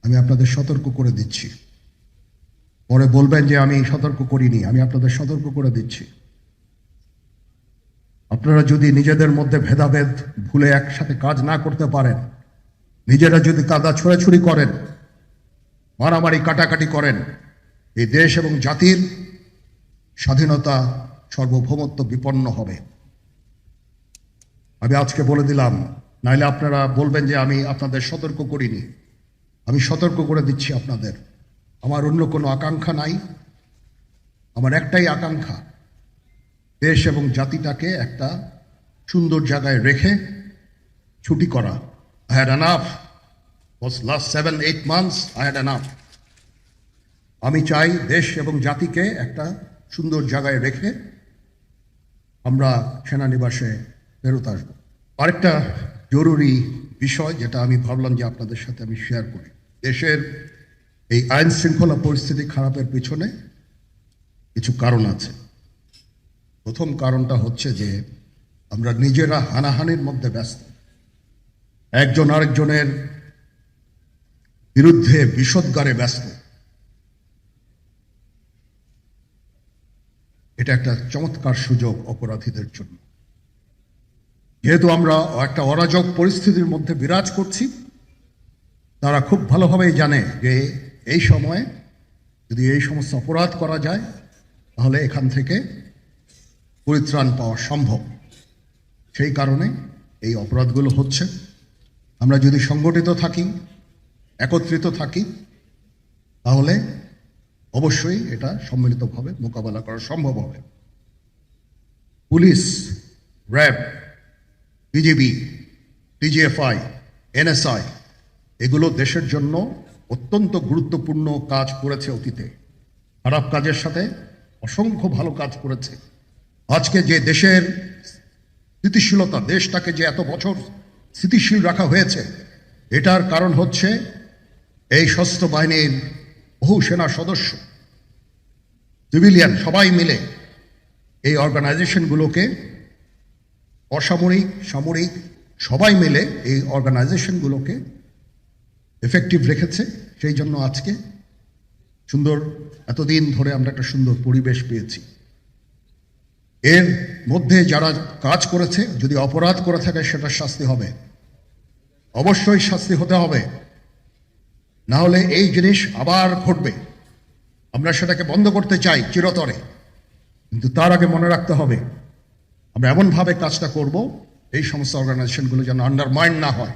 আমি আপনাদের সতর্ক করে দিচ্ছি। পরে বলবেন যে আমি সতর্ক করিনি, আমি আপনাদের সতর্ক করে দিচ্ছি। আপনারা যদি নিজেদের মধ্যে ভেদাভেদ ভুলে একসাথে কাজ না করতে পারেন, নিজেরা যদি কাদা ছোড়াছুড়ি করেন, মারামারি কাটাকাটি করেন, এই দেশ এবং জাতির স্বাধীনতা সার্বভৌমত্ব বিপন্ন হবে। আমি আজকে বলে দিলাম, নাইলে আপনারা বলবেন যে আমি আপনাদের সতর্ক করিনি। আমি সতর্ক করে দিচ্ছি আপনাদের। আমার অন্য কোনো আকাঙ্ক্ষা নাই। আমার একটাই আকাঙ্ক্ষা, দেশ এবং জাতিটাকে একটা সুন্দর জায়গায় রেখে ছুটি করা। I had enough. Was last 7-8 months I had enough. আমি চাই দেশ এবং জাতিকে একটা সুন্দর জায়গায় রেখে আমরা সেনানিবাসে ফেরত আসবো। আরেকটা জরুরি বিষয় যেটা আমি ভাবলাম যে আপনাদের সাথে আমি শেয়ার করি। দেশের এই আইন শৃঙ্খলা পরিস্থিতি খারাপের পিছনে কিছু কারণ আছে। প্রথম কারণটা হচ্ছে যে আমরা নিজেরা হানাহানির মধ্যে ব্যস্ত, একজন আরেকজনের বিরুদ্ধে বিষোদ্গারে ব্যস্ত। এটা একটা চমৎকার সুযোগ অপরাধীদের জন্য। যেহেতু আমরা একটা অরাজক পরিস্থিতির মধ্যে বিরাজ করছি, তারা খুব ভালোভাবেই জানে যে এই সময়ে যদি এই সমস্ত অপরাধ করা যায় তাহলে এখান থেকে পরিত্রাণ পাওয়া সম্ভব। সেই কারণে এই অপরাধগুলো হচ্ছে। আমরা যদি সংগঠিত থাকি, একত্রিত থাকি, তাহলে অবশ্যই এটা সম্মিলিতভাবে মোকাবেলা করা সম্ভব হবে। Police, RAB, BGB, DGFI, NSI এগুলো দেশের জন্য অত্যন্ত গুরুত্বপূর্ণ কাজ করেছে অতীতে। খারাপ কাজের সাথে অসংখ্য ভালো কাজ করেছে। আজকে যে দেশের স্থিতিশীলতা, দেশটাকে যে এত বছর স্থিতিশীল রাখা হয়েছে, এটার কারণ হচ্ছে এই সশস্ত্র বাহিনীর বহু সেনা সদস্য, সিভিলিয়ান সবাই মিলে এই অর্গানাইজেশনগুলোকে, অসামরিক সামরিক সবাই মিলে এই অর্গানাইজেশনগুলোকে এফেক্টিভ রেখেছে। সেই জন্য আজকে সুন্দর, এতদিন ধরে আমরা একটা সুন্দর পরিবেশ পেয়েছি। এর মধ্যে যারা কাজ করেছে, যদি অপরাধ করে থাকে সেটার শাস্তি হবে, অবশ্যই শাস্তি হতে হবে। না হলে এই জিনিস আবার ঘটবে। আমরা সেটাকে বন্ধ করতে চাই চিরতরে, কিন্তু তার আগে মনে রাখতে হবে আমরা এমনভাবে কাজটা করব এই সমস্ত অর্গানাইজেশনগুলো যেন আন্ডারমাইন না হয়।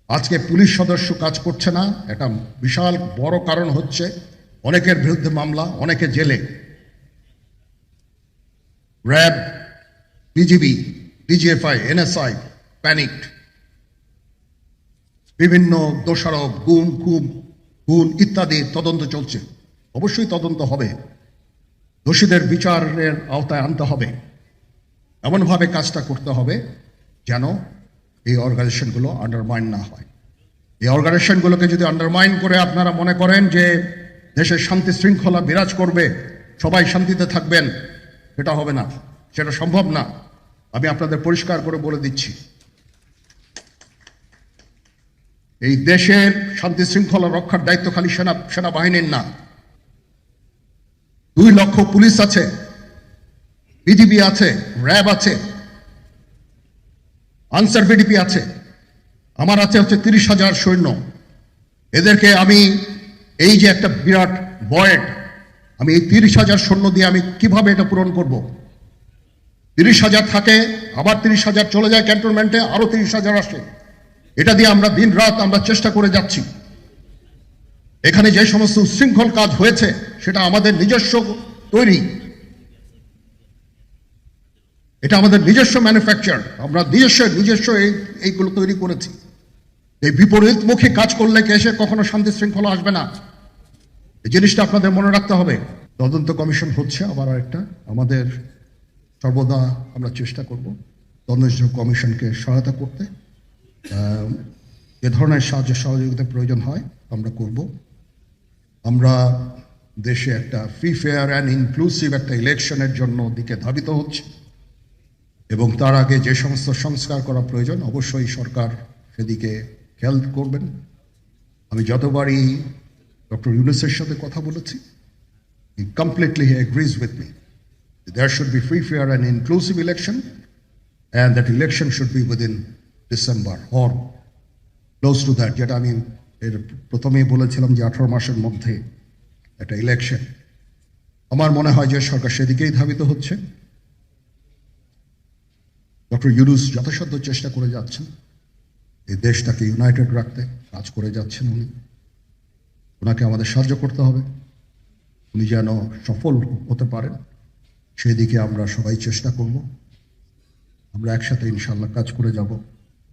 আজকে পুলিশ সদস্য কাজ করছে না, এটা বিশাল বড় কারণ হচ্ছে অনেকের বিরুদ্ধে মামলা, অনেকে জেলে। RAB, BGB, DGFI, NSI panicked. বিভিন্ন দোষারোপ, গুম, খুন ইত্যাদি তদন্ত চলছে। অবশ্যই তদন্ত হবে, দোষীদের বিচারের আওতায় আনতে হবে। এমনভাবে কাজটা করতে হবে যেন এই অর্গানাইজেশনগুলো আন্ডারমাইন না হয়। এই অর্গানাইজেশনগুলোকে যদি আন্ডারমাইন করে আপনারা মনে করেন যে দেশের শান্তি শৃঙ্খলা বিরাজ করবে, সবাই শান্তিতে থাকবেন, সেটা হবে না, সেটা সম্ভব না। আমি আপনাদের পরিষ্কার করে বলে দিচ্ছি, এই দেশের শান্তি শৃঙ্খলা রক্ষার দায়িত্ব খালি সেনাবাহিনীর না। 2 লক্ষ পুলিশ আছে, বিজিবি আছে, র্যাব আছে, আনসার বিডিপি আছে, আমার আছে হচ্ছে 30,000 সৈন্য। এদেরকে আমি এই যে একটা বিরাট ভয়েড, আমি এই 30,000 সৈন্য দিয়ে আমি কিভাবে এটা পূরণ করব? 30,000 থাকে, আবার 30,000 চলে যায় ক্যান্টনমেন্টে, আরো 30,000 আসে। এটা দিয়ে আমরা দিন রাত আমরা চেষ্টা করে যাচ্ছি। এখানে যে সমস্ত উচ্ছৃঙ্খল কাজ হয়েছে সেটা আমাদের নিজস্ব তৈরি, এটা আমাদের নিজস্ব ম্যানুফ্যাকচার, আমরা নিজস্ব এইগুলো তৈরি করেছি। এই বিপরীতমুখী কাজ করলে এসে কখনো শান্তি শৃঙ্খলা আসবে না। এই জিনিসটা আপনাদের মনে রাখতে হবে। তদন্ত কমিশন হচ্ছে আবার আরেকটা, আমাদের সর্বদা আমরা চেষ্টা করব তদন্ত কমিশনকে সহায়তা করতে। যে ধরনের সাহায্য সহযোগিতা প্রয়োজন হয় আমরা করব। আমরা দেশে একটা ফ্রি, ফেয়ার অ্যান্ড ইনক্লুসিভ একটা ইলেকশনের জন্য দিকে ধাবিত হচ্ছে, এবং তার আগে যে সমস্ত সংস্কার করা প্রয়োজন অবশ্যই সরকার সেদিকে খেয়াল করবেন। আমি যতবারই ডক্টর ইউনূসের সাথে কথা বলেছি, he completely agrees with me. There should be free, fair and inclusive election, and that election should be within December or close to that. যেটা আমি এর প্রথমেই বলেছিলাম যে 18 মাসের মধ্যে একটা ইলেকশন। আমার মনে হয় যে সরকার সেদিকেই ধাবিত হচ্ছে। ডক্টর ইউনূস যথাসাধ্য চেষ্টা করে যাচ্ছেন এই দেশটাকে ইউনাইটেড রাখতে, কাজ করে যাচ্ছেন উনি। ওনাকে আমাদের সাহায্য করতে হবে, উনি যেন সফল হতে পারেন সেদিকে আমরা সবাই চেষ্টা করব। আমরা একসাথে ইনশাল্লাহ কাজ করে যাব।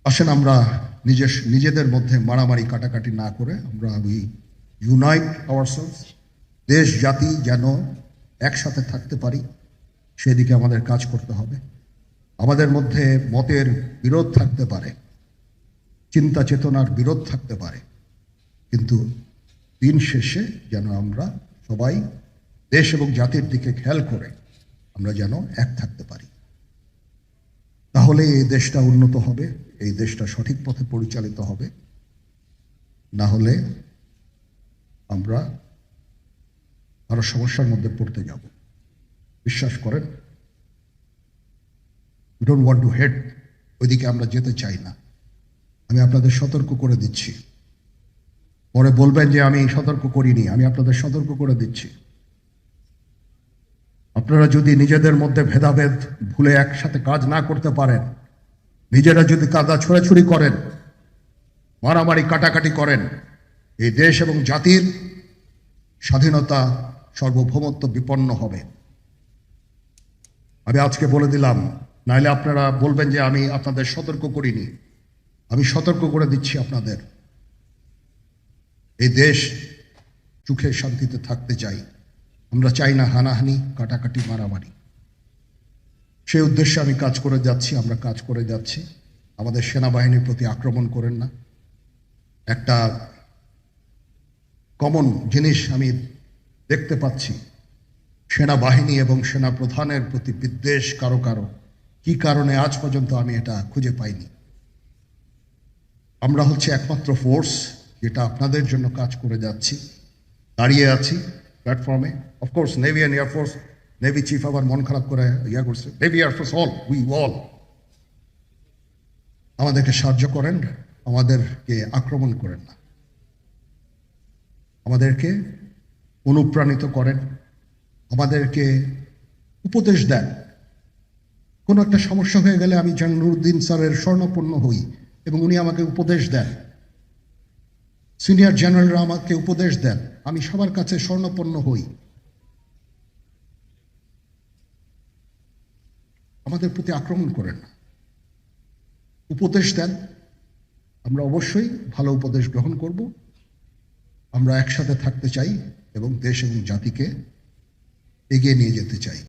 আসেন আমরা নিজেদের মধ্যে মারামারি কাটাকাটি না করে আমরা ইউনাইট আওয়ারসেলস, দেশ জাতি যেন একসাথে থাকতে পারি সেদিকে আমাদের কাজ করতে হবে। আমাদের মধ্যে মতের বিরোধ থাকতে পারে, চিন্তা চেতনার বিরোধ থাকতে পারে, কিন্তু দিন শেষে যেন আমরা সবাই দেশ এবং জাতির দিকে খেয়াল করে আমরা যেন এক থাকতে পারি। তাহলে এই দেশটা উন্নত হবে, এই দেশটা সঠিক পথে পরিচালিত হবে। না হলে আমরা আরো সমস্যার মধ্যে পড়তে যাব। বিশ্বাস করেন, we don't want to head, ওইদিকে আমরা যেতে চাই না। আমি আপনাদের সতর্ক করে দিচ্ছি। পরে বলবেন যে আমি সতর্ক করিনি, আমি আপনাদের সতর্ক করে দিচ্ছি। আপনারা যদি নিজেদের মধ্যে ভেদাভেদ ভুলে একসাথে কাজ না করতে পারেন, নিজেরা যদি কাদা ছোড়াছুড়ি করেন, মারামারি কাটাকাটি করেন, এই দেশ এবং জাতির স্বাধীনতা সার্বভৌমত্ব বিপন্ন হবে। আমি আজকে বলে দিলাম, নাইলে আপনারা বলবেন যে আমি আপনাদের সতর্ক করিনি। আমি সতর্ক করে দিচ্ছি আপনাদের। এই দেশ সুখে শান্তিতে থাকতে চাই, আমরা চাই না হানাহানি কাটাকাটি মারামারি। সেই উদ্দেশ্যে আমি কাজ করে যাচ্ছি, আমরা কাজ করে যাচ্ছি। আমাদের সেনাবাহিনীর প্রতি আক্রমণ করেন না। একটা কমন জিনিস আমি দেখতে পাচ্ছি, সেনাবাহিনী এবং সেনা প্রধানের প্রতি বিদ্বেষ কারো কারো। কি কারণে আজ পর্যন্ত আমি এটা খুঁজে পাইনি। আমরা হচ্ছে একমাত্র ফোর্স যেটা আপনাদের জন্য কাজ করে যাচ্ছি, দাঁড়িয়ে আছি প্ল্যাটফর্মে। Of course navy and air force, navy chief আবার মন খারাপ করে করছে, navy air force all, we all আমাদেরকে সাহায্য করেন, আমাদেরকে আক্রমণ করেন না, আমাদেরকে অনুপ্রাণিত করেন, আমাদেরকে উপদেশ দেন। কোনো একটা সমস্যা হয়ে গেলে আমি নুরুদ্দিন স্যারের স্বর্ণপন্ন হই এবং উনি আমাকে উপদেশ দেন। সিনিয়র জেনারেলরা আমাকে উপদেশ দেন, আমি সবার কাছে স্বর্ণপন্ন হই। আমাদের প্রতি আক্রমণ করেন না, উপদেশ দেন। আমরা অবশ্যই ভালো উপদেশ গ্রহণ করব। আমরা একসাথে থাকতে চাই এবং দেশ এবং জাতিকে এগিয়ে নিয়ে যেতে চাই।